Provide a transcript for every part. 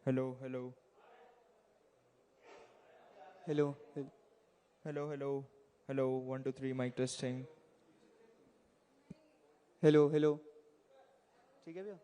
Hello, hello, hello, hello, hello. 1 2 3 mic testing. Hello ठीक है भैया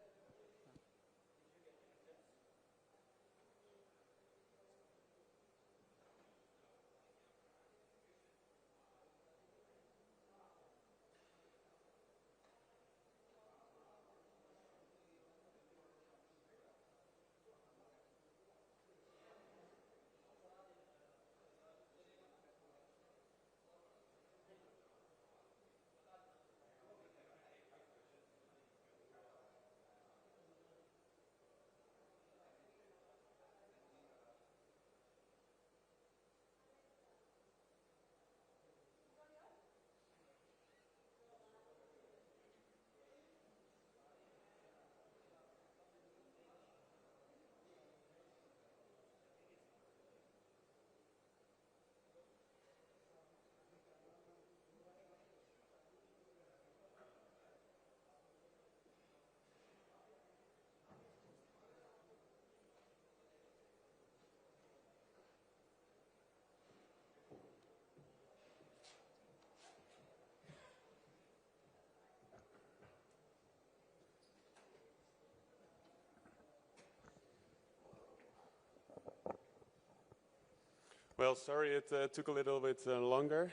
Well, sorry it took a little bit longer.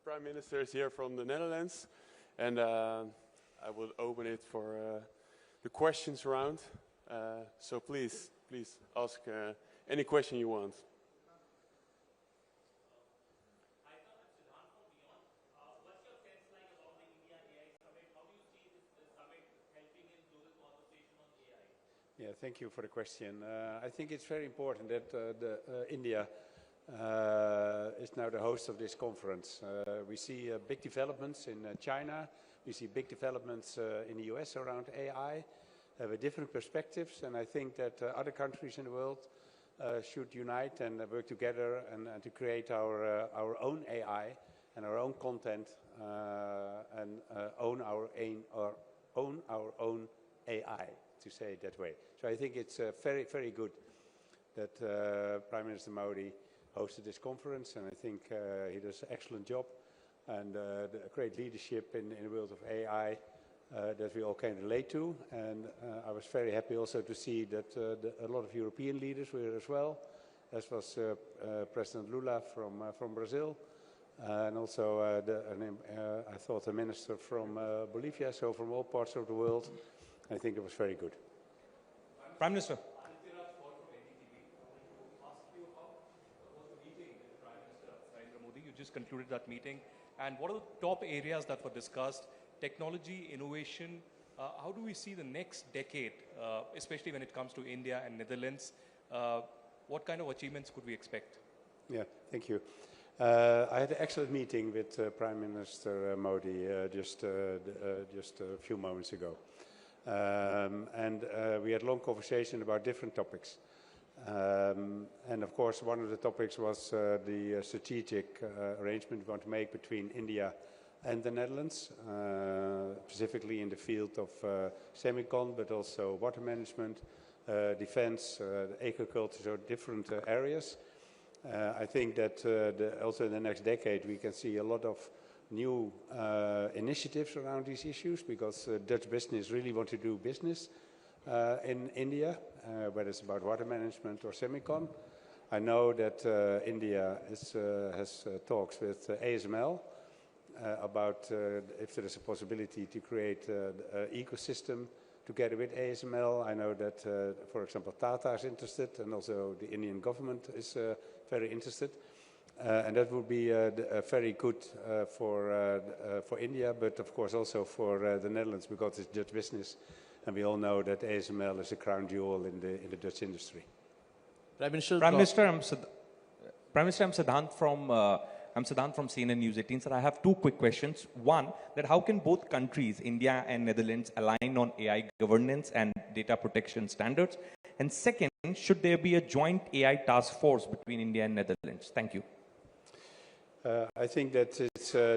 Prime Minister is here from the Netherlands, and I will open it for the questions round. So please ask any question you want. Yeah, thank you for the question. I think it's very important that India is now the host of this conference. We see big developments in China. We see big developments in the US around AI with different perspectives. And I think that other countries in the world should unite and work together and to create our own AI and our own content and own our own AI, to say it that way. So I think it's very, very good that Prime Minister Modi hosted this conference, and I think he does an excellent job and the great leadership in the world of AI that we all can relate to. And I was very happy also to see that a lot of European leaders were here as well, as was President Lula from Brazil, and also I thought the minister from Bolivia, so from all parts of the world. I think it was very good. Prime Minister. You just concluded that meeting, and what are the top areas that were discussed? Technology, innovation. How do we see the next decade, especially when it comes to India and Netherlands? What kind of achievements could we expect? Yeah, thank you. I had an excellent meeting with Prime Minister Modi just a few moments ago. And we had a long conversation about different topics. And of course, one of the topics was the strategic arrangement we want to make between India and the Netherlands, specifically in the field of semicon, but also water management, defense, agriculture, so different areas. I think that also in the next decade we can see a lot of new initiatives around these issues, because Dutch business really want to do business in India, whether it's about water management or semicon. I know that India has talks with ASML about if there is a possibility to create an ecosystem together with ASML. I know that, for example, Tata is interested, and also the Indian government is very interested. And that would be very good for India, but of course also for the Netherlands, because it's Dutch business, and we all know that ASML is a crown jewel in the Dutch industry. Prime Minister, I'm Siddhant from CNN News 18. Sir, I have two quick questions. One, that how can both countries, India and Netherlands, align on AI governance and data protection standards? And second, should there be a joint AI task force between India and Netherlands? Thank you. I think that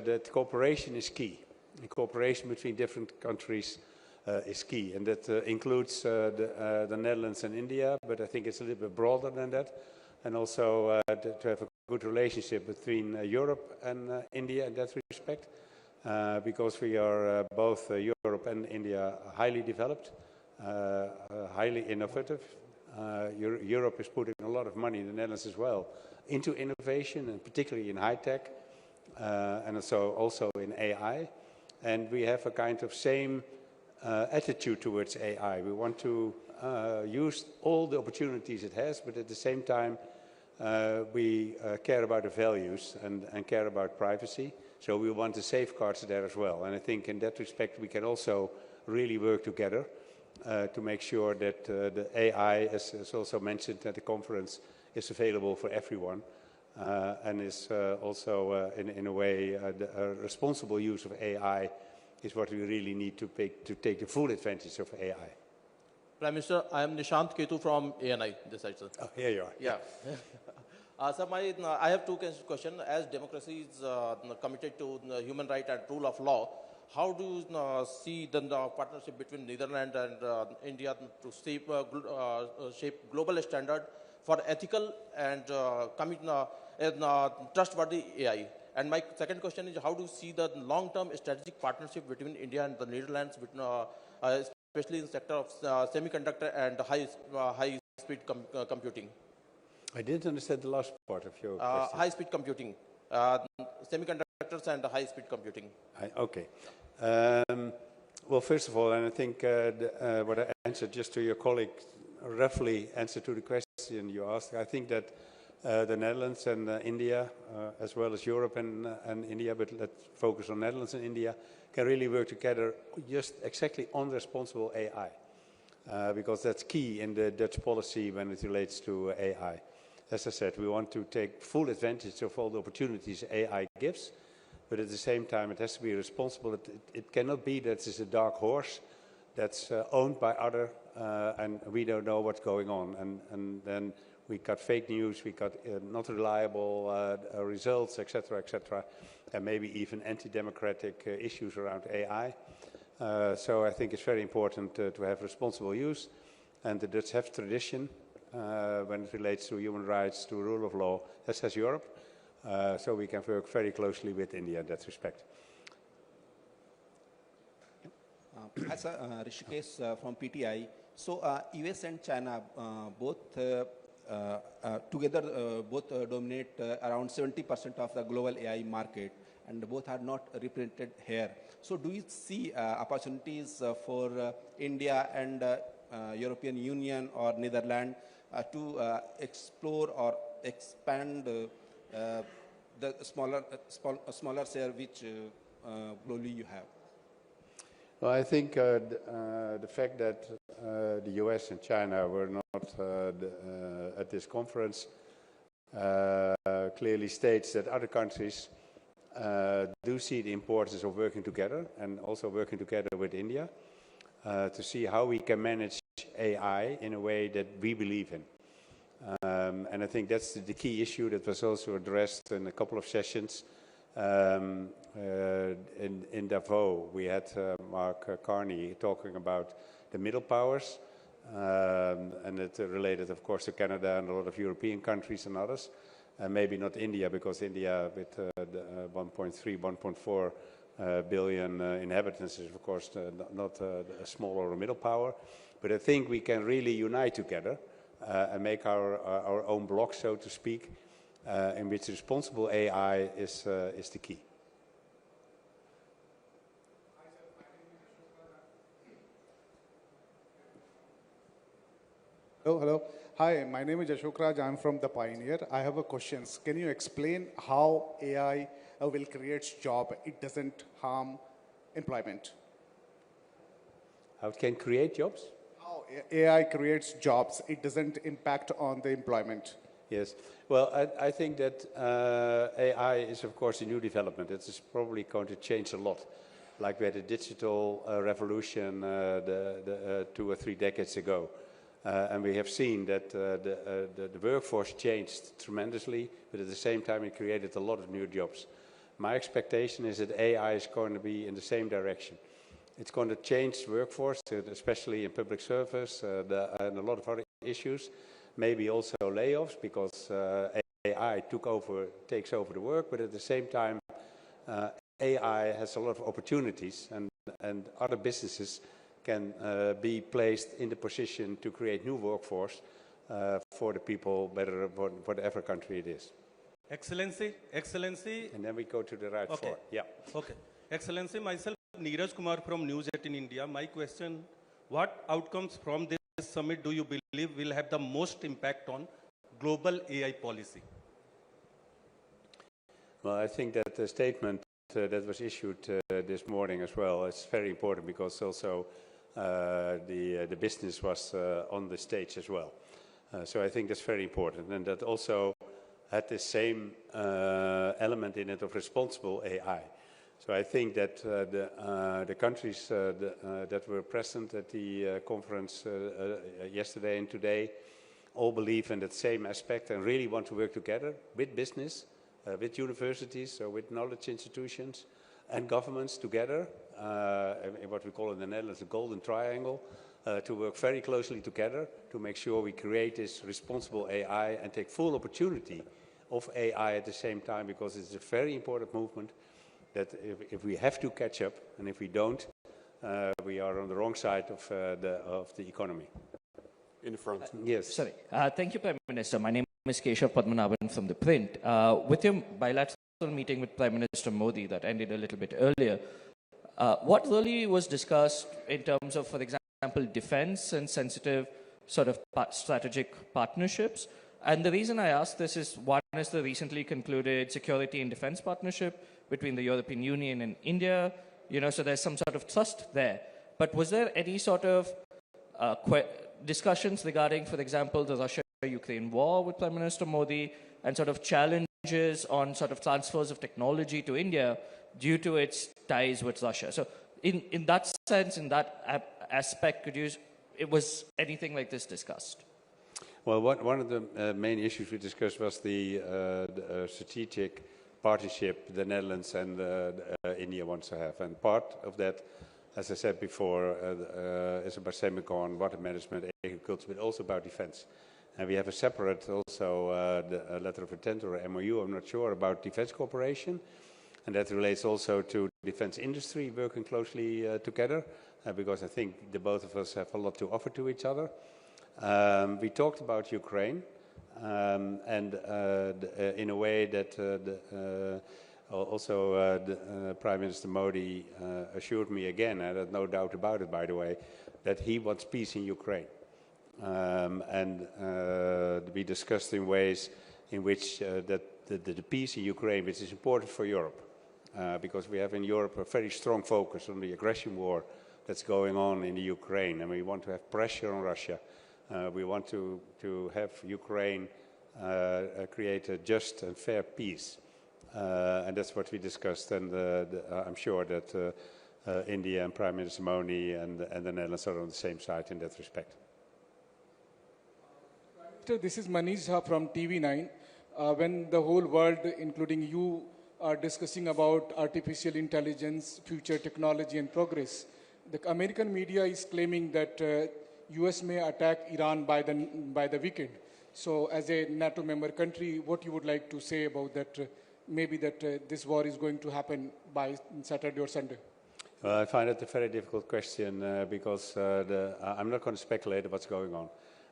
that cooperation is key. The cooperation between different countries is key. And that includes the Netherlands and India, but I think it's a little bit broader than that. And also to have a good relationship between Europe and India in that respect, because we are both Europe and India highly developed, highly innovative. Europe is putting a lot of money, the Netherlands as well, into innovation, and particularly in high tech, and so also in AI. And we have a kind of same attitude towards AI. We want to use all the opportunities it has, but at the same time, we care about the values and care about privacy. So we want the safeguards there as well. And I think in that respect, we can also really work together to make sure that the AI, as also mentioned at the conference, is available for everyone and is also, in a way, the responsible use of AI is what we really need to take the full advantage of AI. Prime Minister, I am Nishant Ketu from ANI, this side, sir. Oh, here you are. Yeah. Sir, I have two questions. As democracy is committed to human rights and rule of law, how do you see the partnership between Netherlands and India to shape global standard for ethical and trustworthy AI? And my second question is, how do you see the long-term strategic partnership between India and the Netherlands, especially in the sector of semiconductor and high-speed computing? I didn't understand the last part of your question. High-speed computing, semiconductors and high-speed computing. Okay. Well, first of all, and I think what I answered just to your colleague roughly answered to the question you asked. I think that the Netherlands and India, as well as Europe and India, but let's focus on Netherlands and India, can really work together just exactly on responsible AI, because that's key in the Dutch policy when it relates to AI. As I said, we want to take full advantage of all the opportunities AI gives, but at the same time it has to be responsible. It cannot be that it's a dark horse that's owned by other and we don't know what's going on. And then we got fake news, we got not reliable results, etc., etc., and maybe even anti-democratic issues around AI. So I think it's very important to have responsible use, and the Dutch have tradition when it relates to human rights, to rule of law, as has Europe. So we can work very closely with India in that respect. Hi, sir. Rishikesh from PTI. So US and China both together dominate around 70% of the global AI market, and both are not represented here. So do you see opportunities for India and European Union or Netherlands to explore or expand the smaller share which globally you have? Well, I think the fact that the US and China were not at this conference clearly states that other countries do see the importance of working together, and also working together with India to see how we can manage AI in a way that we believe in. And I think that's the key issue that was also addressed in a couple of sessions. In Davos, we had Mark Carney talking about the middle powers, and it related, of course, to Canada and a lot of European countries and others, and maybe not India, because India with 1.3, 1.4 billion inhabitants is, of course, not a small or a middle power. But I think we can really unite together and make our own block, so to speak, in which responsible AI is the key. Hello. Hi, my name is Ashok Raj. I'm from The Pioneer. I have a question. Can you explain how AI will create job? It doesn't harm employment. How it can create jobs? How AI creates jobs. It doesn't impact on the employment. Yes. Well, I think that AI is, of course, a new development. It is probably going to change a lot. Like we had a digital revolution 2 or 3 decades ago. And we have seen that the workforce changed tremendously, but at the same time it created a lot of new jobs. My expectation is that AI is going to be in the same direction. It's going to change the workforce, especially in public service and a lot of other issues. Maybe also layoffs, because AI takes over the work, but at the same time, AI has a lot of opportunities, and other businesses can be placed in the position to create new workforce for the people, better for whatever country it is. Excellency. And then we go to the right floor. Yeah. Okay. Excellency, myself, Neeraj Kumar from News 18 India. My question, what outcomes from this summit do you believe will have the most impact on global AI policy? Well, I think that the statement that was issued this morning as well is very important, because also the business was on the stage as well. So I think that's very important, and that also had the same element in it of responsible AI. So I think that the countries that were present at the conference yesterday and today all believe in that same aspect and really want to work together with business, with universities, so with knowledge institutions and governments together, in what we call in the Netherlands the golden triangle, to work very closely together to make sure we create this responsible AI and take full opportunity of AI at the same time, because it's a very important movement that if we have to catch up, and if we don't, we are on the wrong side of the economy. In the front. Yes. Sorry. Thank you, Prime Minister. My name is Keshav Padmanabhan from The Print. With your bilateral meeting with Prime Minister Modi that ended a little bit earlier, what really was discussed in terms of, for example, defense and sensitive sort of strategic partnerships? And the reason I ask this is, one is the recently concluded security and defense partnership between the European Union and India, so there's some sort of trust there. But was there any sort of discussions regarding, for example, the Russia-Ukraine war with Prime Minister Modi, and sort of challenges on sort of transfers of technology to India due to its ties with Russia? So in that sense, in that aspect, was anything like this discussed? Well, one of the main issues we discussed was the strategic partnership the Netherlands and India wants to have. And part of that, as I said before, is about semicon, water management, agriculture, but also about defense. And we have a separate also a letter of intent or a MOU, I'm not sure, about defense cooperation. And that relates also to defense industry working closely together, because I think the both of us have a lot to offer to each other. We talked about Ukraine, and in a way that also Prime Minister Modi assured me again, and I had no doubt about it, by the way, that he wants peace in Ukraine. And we discussed in ways in which that the peace in Ukraine, which is important for Europe, because we have in Europe a very strong focus on the aggression war that's going on in the Ukraine, and we want to have pressure on Russia. We want to have Ukraine create a just and fair peace. And that's what we discussed, and I'm sure that India and Prime Minister Modi and the Netherlands are on the same side in that respect. This is Manish Jha from TV9. When the whole world, including you, are discussing about artificial intelligence, future technology and progress, the American media is claiming that US may attack Iran by the weekend. So as a NATO member country, what you would like to say about that, maybe that this war is going to happen by Saturday or Sunday? Well, I find it a very difficult question because I'm not going to speculate on what's going on.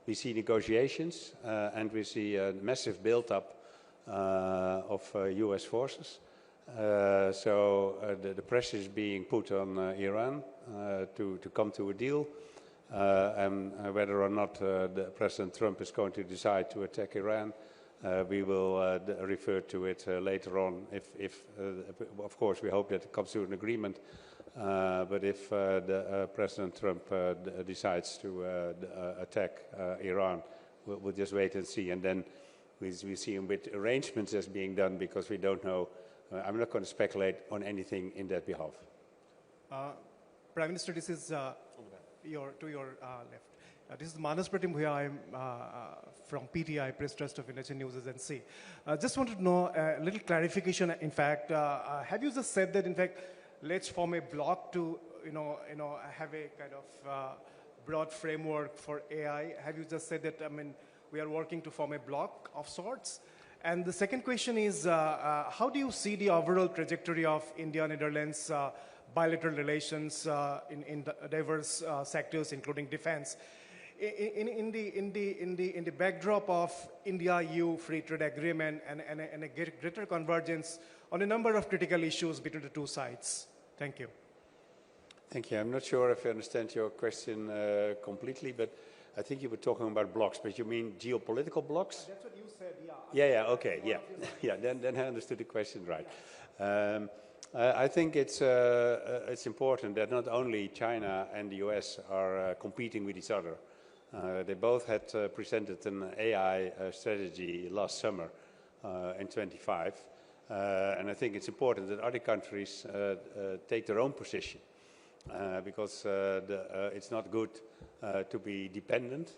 We see negotiations and we see a massive build-up of US forces. So the pressure is being put on Iran to come to a deal. And whether or not President Trump is going to decide to attack Iran, we will refer to it later on. If of course, we hope that it comes to an agreement. But if President Trump decides to attack Iran, we'll just wait and see. And then we see him with arrangements as being done, because we don't know. I'm not going to speculate on anything in that behalf. Prime Minister, this is to your left. This is Manas Pratim Bhuya. I'm from PTI, Press Trust of Indonesian News Agency. Just wanted to know a little clarification. In fact, have you just said that, in fact, let's form a bloc to have a kind of broad framework for AI. Have you just said that, I mean, we are working to form a block of sorts? And the second question is, how do you see the overall trajectory of India-Netherlands bilateral relations in diverse sectors, including defense? In the backdrop of India-EU free trade agreement and a greater convergence on a number of critical issues between the two sides. Thank you. Thank you. I'm not sure if I understand your question completely, but I think you were talking about blocks, but you mean geopolitical blocks? That's what you said, yeah. Yeah, okay, yeah. Yeah, then I understood the question right. I think it's important that not only China and the US are competing with each other. They both had presented an AI strategy last summer in 25. And I think it's important that other countries take their own position because it's not good to be dependent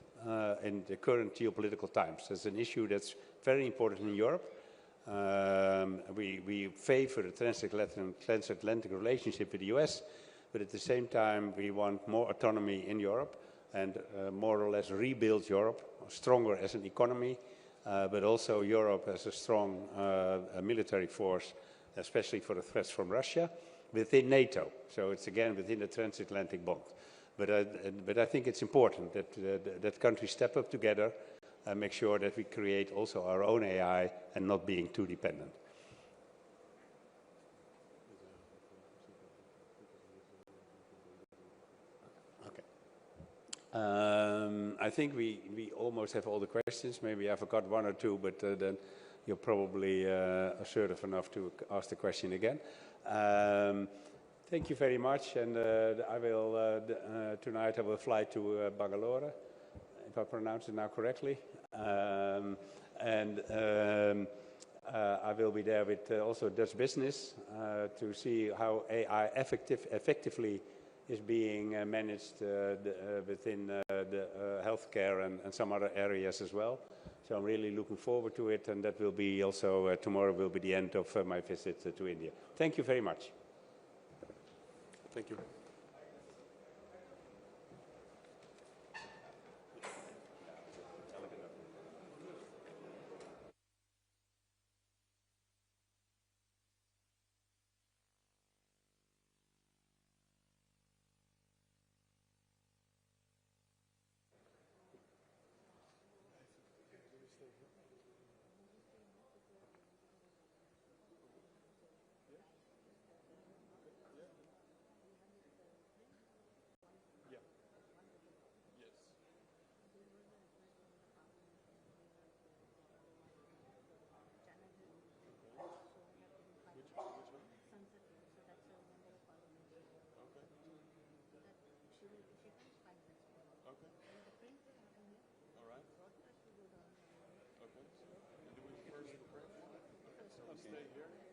in the current geopolitical times. It's an issue that's very important in Europe. We favor the transatlantic relationship with the US, but at the same time we want more autonomy in Europe and more or less rebuild Europe, stronger as an economy, but also Europe as a strong military force, especially for the threats from Russia, within NATO. So it's again within the transatlantic bond. But I think it's important that countries step up together and make sure that we create also our own AI and not being too dependent. I think we almost have all the questions. Maybe I forgot one or two, but then you're probably assertive enough to ask the question again. Thank you very much, and I will tonight I will fly to Bangalore, if I pronounce it now correctly, and I will be there with also Dutch business to see how AI effectively is being managed within the healthcare and some other areas as well. So I'm really looking forward to it, and that will be also tomorrow will be the end of my visit to India. Thank you very much. Thank you. Stay here.